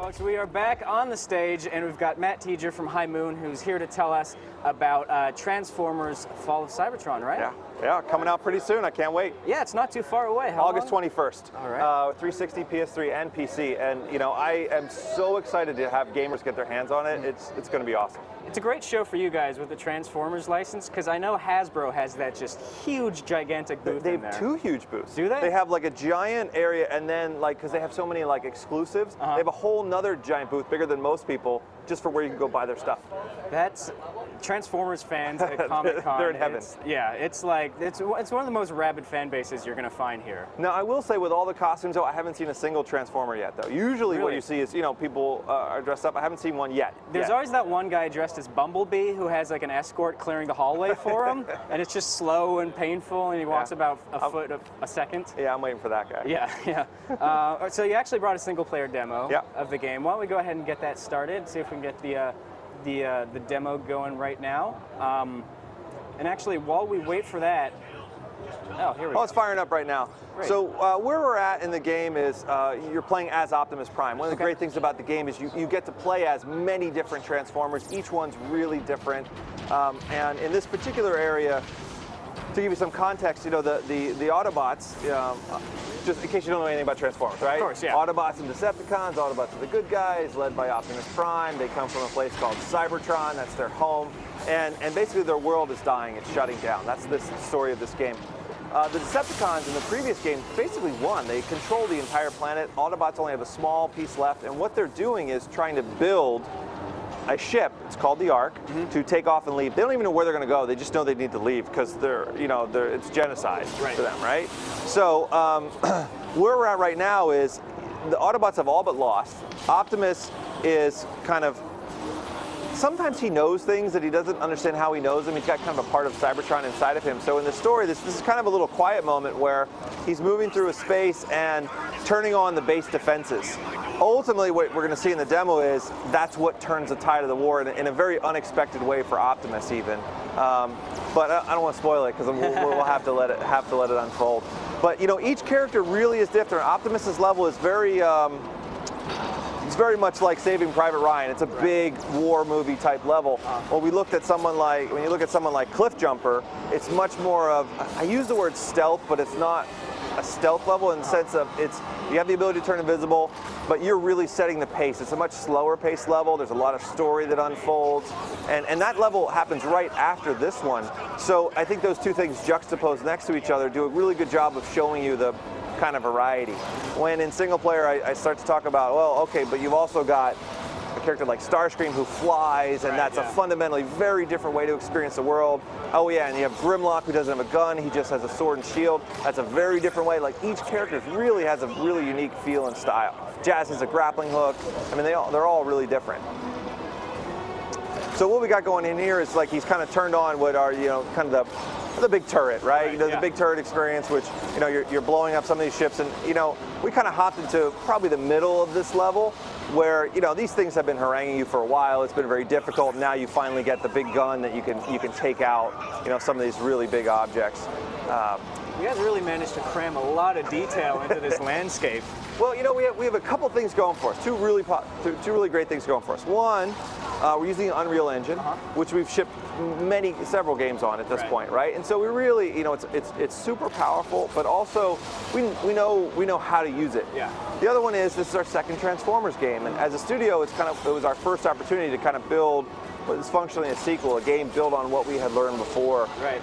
Folks, we are back on the stage, and we've got Matt Teager from High Moon, who's here to tell us about Transformers Fall of Cybertron, right? Yeah, coming out pretty soon. I can't wait. Yeah, it's not too far away. How August long? 21st. All right. 360, PS3, and PC. And, you know, I am so excited to have gamers get their hands on it. It's going to be awesome. It's a great show for you guys with the Transformers license, because I know Hasbro has that just huge, gigantic booth They in there. have two huge booths. Do they? They have like a giant area, and then like, because they have so many like exclusives, they have a whole nother giant booth, bigger than most people, just for where you can go buy their stuff. That's Transformers fans at Comic-Con. They're in heaven. It's like it's one of the most rabid fan bases you're going to find here. Now, I will say, with all the costumes, though, I haven't seen a single Transformer yet, though. Usually what you see is, you know, people are dressed up. I haven't seen one yet. There's always that one guy dressed as Bumblebee who has like an escort clearing the hallway for him, and it's just slow and painful, and he walks about a foot a second. Yeah, I'm waiting for that guy. Yeah. So you actually brought a single-player demo of the game. Why don't we go ahead and get that started, see if we can get the demo going right now. And actually, while we wait for that, here we go. It's firing up right now. Great. So where we're at in the game is you're playing as Optimus Prime. One of the great things about the game is you get to play as many different Transformers. Each one's really different. And in this particular area, to give you some context, you know, the Autobots, just in case you don't know anything about Transformers, right? Of course, yeah. Autobots and Decepticons. Autobots are the good guys, led by Optimus Prime. They come from a place called Cybertron. That's their home. And basically their world is dying. It's shutting down. That's the story of this game. The Decepticons in the previous game basically won. They control the entire planet. Autobots only have a small piece left. And what they're doing is trying to build a ship, it's called the Ark, to take off and leave. They don't even know where they're going to go. They just know they need to leave because it's genocide for them, right? So where we're at right now is the Autobots have all but lost. Optimus is kind of, sometimes he knows things that he doesn't understand how he knows them. He's got kind of a part of Cybertron inside of him. So in the story, this is kind of a little quiet moment where he's moving through a space and turning on the base defenses. Ultimately, what we're going to see in the demo is that's what turns the tide of the war in a very unexpected way for Optimus, even. But I don't want to spoil it because we'll have to let it unfold. But you know, each character really is different. Optimus's level is very. It's very much like Saving Private Ryan. It's a big war movie type level. When you look at someone like Cliffjumper, it's much more of, I use the word stealth, but it's not a stealth level in the sense of you have the ability to turn invisible, but you're really setting the pace. It's a much slower paced level. There's a lot of story that unfolds, and that level happens right after this one. So I think those two things juxtaposed next to each other do a really good job of showing you the kind of variety. When in single player I start to talk about, well, okay, but you've also got a character like Starscream who flies, and that's a fundamentally very different way to experience the world. Oh yeah, and you have Grimlock who doesn't have a gun, he just has a sword and shield. That's a very different way. Like each character really has a really unique feel and style. Jazz has a grappling hook. I mean, they're all really different. So what we got going in here is like he's kind of turned on what are, you know, kind of the big turret, right? The big turret experience, which, you know, you're blowing up some of these ships, and, you know, we kind of hopped into probably the middle of this level where, you know, these things have been haranguing you for a while. It's been very difficult. Now you finally get the big gun that you can take out, you know, some of these really big objects. You guys really managed to cram a lot of detail into this landscape. Well, you know, we have a couple things going for us. Two really great things going for us. One, we're using the Unreal Engine, which we've shipped several games on at this point, right? And so we really, you know, it's super powerful, but also we know how to use it. Yeah. The other one is this is our second Transformers game, and as a studio, it was our first opportunity to kind of build what is functionally a sequel, a game built on what we had learned before. Right.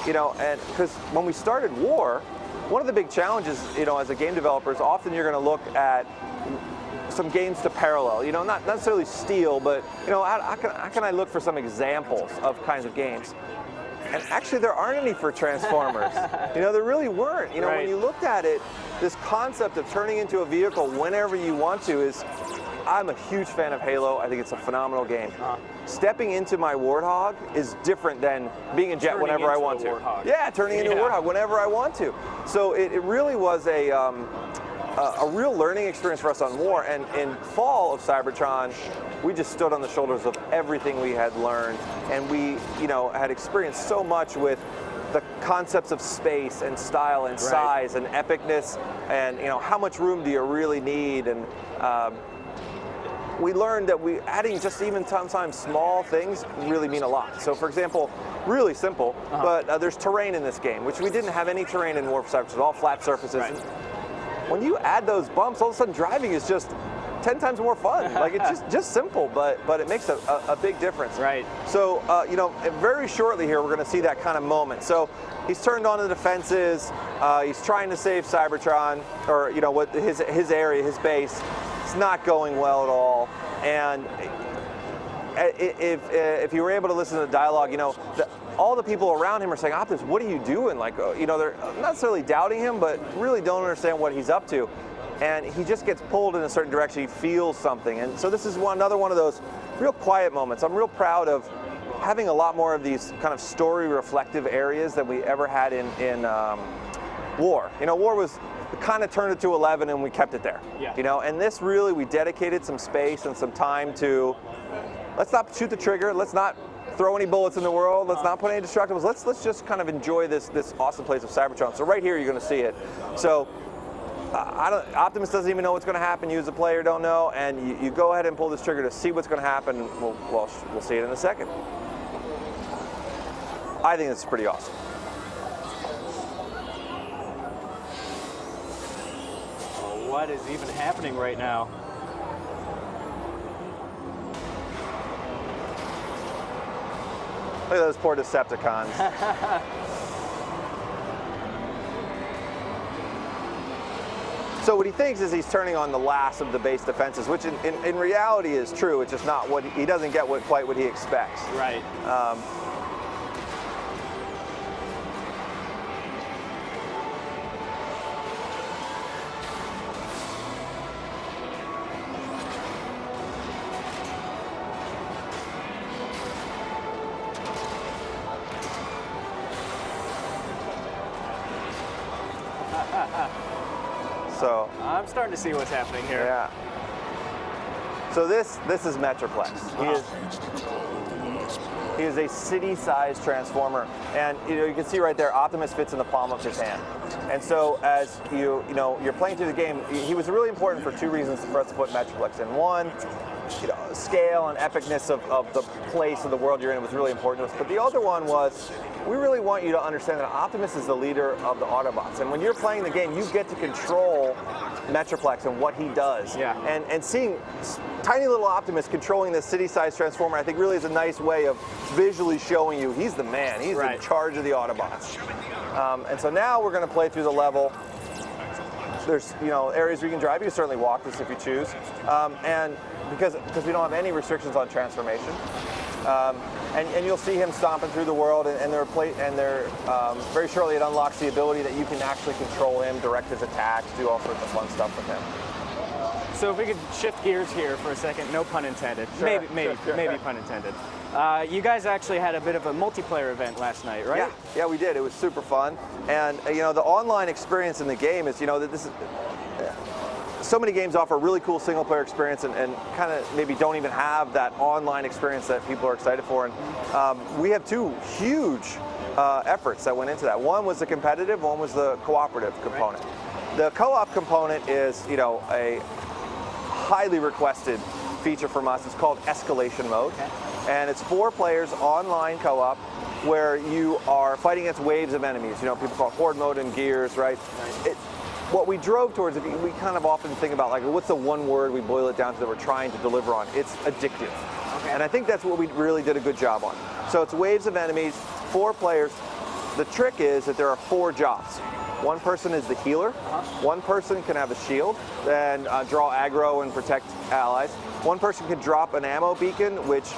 You know, and because when we started War, one of the big challenges, you know, as a game developer is often you're going to look at some games to parallel, you know, not necessarily steal, but, you know, how can I look for some examples of kinds of games? And actually there aren't any for Transformers. You know, there really weren't. You know, when you looked at it, this concept of turning into a vehicle whenever you want to is, I'm a huge fan of Halo. I think it's a phenomenal game. Stepping into my Warthog is different than being a jet whenever I want to. Yeah, turning into a Warthog whenever I want to. So it really was a real learning experience for us on War, and in Fall of Cybertron, we just stood on the shoulders of everything we had learned, and we, you know, had experienced so much with the concepts of space and style and size and epicness, and, you know, how much room do you really need, and we learned that adding just even sometimes small things really mean a lot. So for example, really simple, but there's terrain in this game, which we didn't have any terrain in War for Cybertron. It's all flat surfaces. Right. When you add those bumps, all of a sudden driving is just 10 times more fun. Like it's just simple, but it makes a big difference. Right. So you know, very shortly here, we're going to see that kind of moment. So he's turned on the defenses. He's trying to save Cybertron, or you know, what his area, his base. It's not going well at all. And if you were able to listen to the dialogue, you know, all the people around him are saying, Optimus, what are you doing? Like, you know, they're not necessarily doubting him, but really don't understand what he's up to. And he just gets pulled in a certain direction. He feels something. And so this is another one of those real quiet moments. I'm real proud of having a lot more of these kind of story reflective areas than we ever had in War. You know, War was kind of turned it to 11 and we kept it there. Yeah. You know, and this really, we dedicated some space and some time to, let's not shoot the trigger, let's not throw any bullets in the world, let's not put any destructibles, let's just kind of enjoy this awesome place of Cybertron. So right here you're going to see it. So Optimus doesn't even know what's going to happen, you as a player don't know, and you go ahead and pull this trigger to see what's going to happen. We'll see it in a second. I think this is pretty awesome. What is even happening right now? Look at those poor Decepticons. So what he thinks is he's turning on the last of the base defenses, which in reality is true. It's just not what he doesn't get quite what he expects. Right. So I'm starting to see what's happening here. Yeah. So this is Metroplex. He is a city-sized transformer, and you can see right there, Optimus fits in the palm of his hand. And so as you're playing through the game, he was really important for two reasons for us to put Metroplex in. One, scale and epicness of the place of the world you're in was really important to us. But the other one was, we really want you to understand that Optimus is the leader of the Autobots. And when you're playing the game, you get to control Metroplex and what he does. Yeah. And seeing tiny little Optimus controlling this city-sized transformer, I think really is a nice way of visually showing you he's the man. He's in charge of the Autobots. And so now we're going to play through the level. There's areas where you can drive. You can certainly walk this if you choose. And because we don't have any restrictions on transformation. And you'll see him stomping through the world, and very shortly it unlocks the ability that you can actually control him, direct his attacks, do all sorts of fun stuff with him. So if we could shift gears here for a second, no pun intended, sure, maybe pun intended. You guys actually had a bit of a multiplayer event last night, right? Yeah, we did. It was super fun, and the online experience in the game is that this is. So many games offer a really cool single-player experience and kind of maybe don't even have that online experience that people are excited for. And we have two huge efforts that went into that. One was the competitive, one was the cooperative component. Right. The co-op component is, a highly requested feature from us. It's called Escalation mode. Okay. And it's 4 players online co-op where you are fighting against waves of enemies. People call it horde mode and gears, right? What we drove towards, we kind of often think about, like, what's the one word we boil it down to that we're trying to deliver on? It's addictive. Okay. And I think that's what we really did a good job on. So it's waves of enemies, 4 players. The trick is that there are 4 jobs. One person is the healer. One person can have a shield and draw aggro and protect allies. One person can drop an ammo beacon, which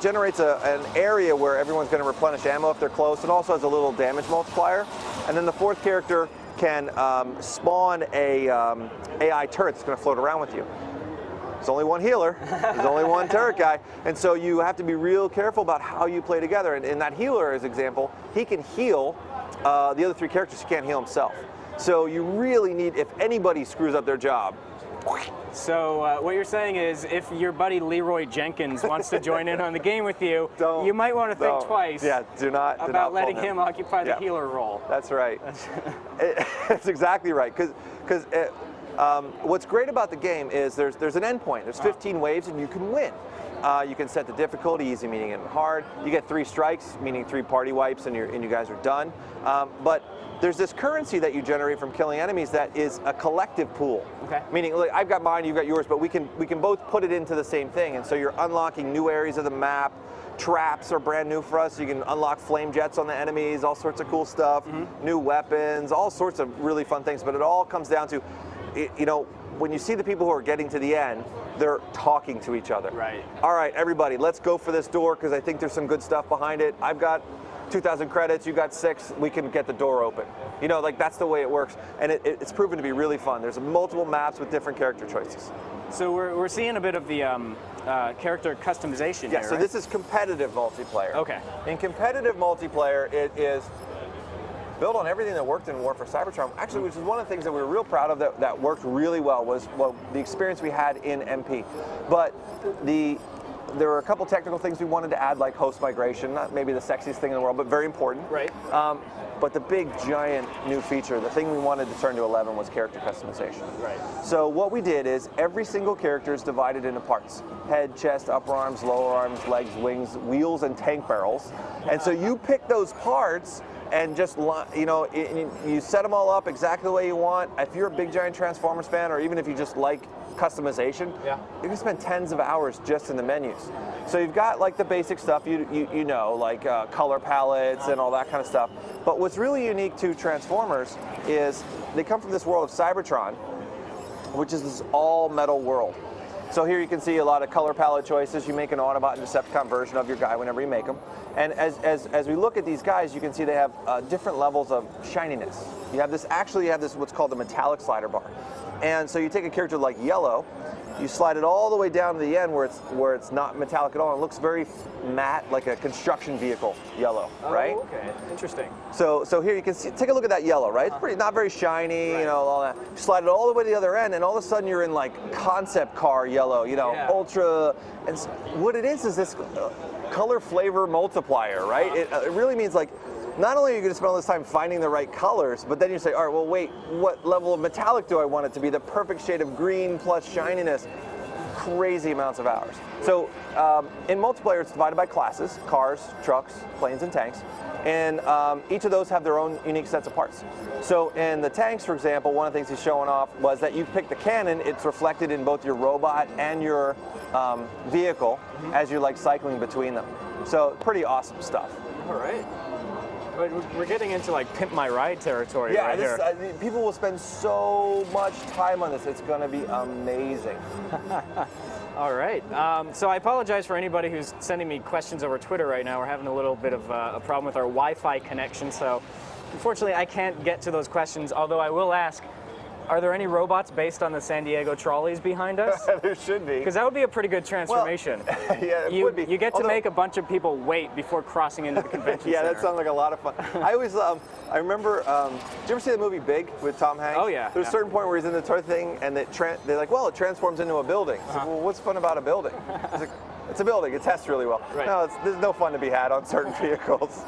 generates an area where everyone's going to replenish ammo if they're close, and also has a little damage multiplier. And then the 4th character can spawn a AI turret that's going to float around with you. There's only one healer, there's only one turret guy, and so you have to be real careful about how you play together. And in that healer, as example, he can heal the other 3 characters. He can't heal himself. So you really need, if anybody screws up their job. So what you're saying is, if your buddy Leroy Jenkins wants to join in on the game with you, you might want to think twice. Yeah, do not about letting him occupy the healer role. That's right. That's exactly right. Because What's great about the game is there's an endpoint. There's 15 waves, and you can win. You can set the difficulty, easy meaning and hard. You get 3 strikes, meaning 3 party wipes, and you guys are done. But there's this currency that you generate from killing enemies that is a collective pool. Okay. Meaning, like, I've got mine, you've got yours, but we can both put it into the same thing. And so you're unlocking new areas of the map. Traps are brand new for us. You can unlock flame jets on the enemies, all sorts of cool stuff, new weapons, all sorts of really fun things. But it all comes down to, you know, when you see the people who are getting to the end, they're talking to each other. Right. All right, everybody, let's go for this door because I think there's some good stuff behind it. I've got 2,000 credits, you got 6, we can get the door open. You know, like, that's the way it works. And it's proven to be really fun. There's multiple maps with different character choices. So we're seeing a bit of the character customization Yeah, here, so right? this is competitive multiplayer. Okay. In competitive multiplayer, it is built on everything that worked in War for Cybertron, actually, which is one of the things that we were real proud of that worked really well was, well, the experience we had in MP. But there were a couple technical things we wanted to add, like host migration, not maybe the sexiest thing in the world, but very important. Right. But the big, giant new feature, the thing we wanted to turn to 11 was character customization. Right. So what we did is every single character is divided into parts. Head, chest, upper arms, lower arms, legs, wings, wheels, and tank barrels. And so you pick those parts and just, you know, you set them all up exactly the way you want. If you're a big, giant Transformers fan, or even if you just like customization, you can spend tens of hours just in the menus. So you've got, like, the basic stuff you know, like color palettes and all that kind of stuff. But what's really unique to Transformers is they come from this world of Cybertron, which is this all-metal world. So here you can see a lot of color palette choices. You make an Autobot and Decepticon version of your guy whenever you make them. And as we look at these guys, you can see they have different levels of shininess. You have this what's called the metallic slider bar. And so you take a character like Yellow, you slide it all the way down to the end where it's not metallic at all. It looks very matte, like a construction vehicle yellow, right? Oh, okay, interesting. So here you can see, take a look at that yellow, right? It's pretty, not very shiny, you know, all that. You slide it all the way to the other end, and all of a sudden you're in, like, concept car yellow, you know, ultra. And what it is this color flavor multiplier, right? It really means, like, not only are you going to spend all this time finding the right colors, but then you say, all right, well, wait, what level of metallic do I want it to be? The perfect shade of green plus shininess. Crazy amounts of hours. So in multiplayer, it's divided by classes: cars, trucks, planes, and tanks. And each of those have their own unique sets of parts. So in the tanks, for example, one of the things he's showing off was that you pick the cannon, it's reflected in both your robot and your vehicle as you're, like, cycling between them. So pretty awesome stuff. All right. We're getting into, like, pimp my ride territory right here. People will spend so much time on this. It's going to be amazing. All right. So I apologize for anybody who's sending me questions over Twitter right now. We're having a little bit of a problem with our Wi-Fi connection, so unfortunately I can't get to those questions, although I will ask, are there any robots based on the San Diego trolleys behind us? There should be. Because that would be a pretty good transformation. Well, yeah, it would be. You get to make a bunch of people wait before crossing into the convention center. Yeah, that sounds like a lot of fun. I always, I remember, did you ever see the movie Big with Tom Hanks? Oh, yeah. There's a certain point where he's in the toy thing, and they're like, well, it transforms into a building. So, well, what's fun about a building? It's like, it's a building. It tests really well. Right. No, there's no fun to be had on certain vehicles.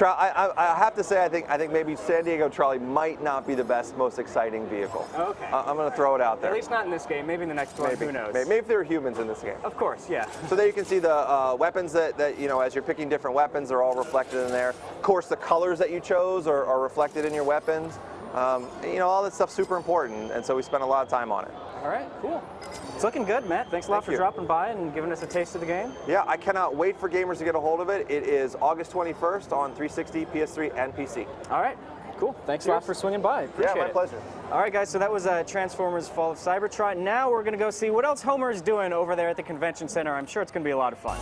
I have to say, I think maybe San Diego Trolley might not be the best, most exciting vehicle. Okay. I'm going to throw it out there. At least not in this game. Maybe in the next one. Who knows? Maybe if there are humans in this game. Of course, yeah. So there you can see the weapons that, you know, as you're picking different weapons, they're all reflected in there. Of course, the colors that you chose are reflected in your weapons. You know, all that stuff's super important, and so we spent a lot of time on it. All right, cool. It's looking good, Matt. Thanks a lot for dropping by and giving us a taste of the game. Yeah, I cannot wait for gamers to get a hold of it. It is August 21st on 360, PS3, and PC. All right, cool. Thanks a lot for swinging by. Appreciate it. Yeah, my pleasure. All right, guys, so that was Transformers Fall of Cybertron. Now we're going to go see what else Homer is doing over there at the convention center. I'm sure it's going to be a lot of fun.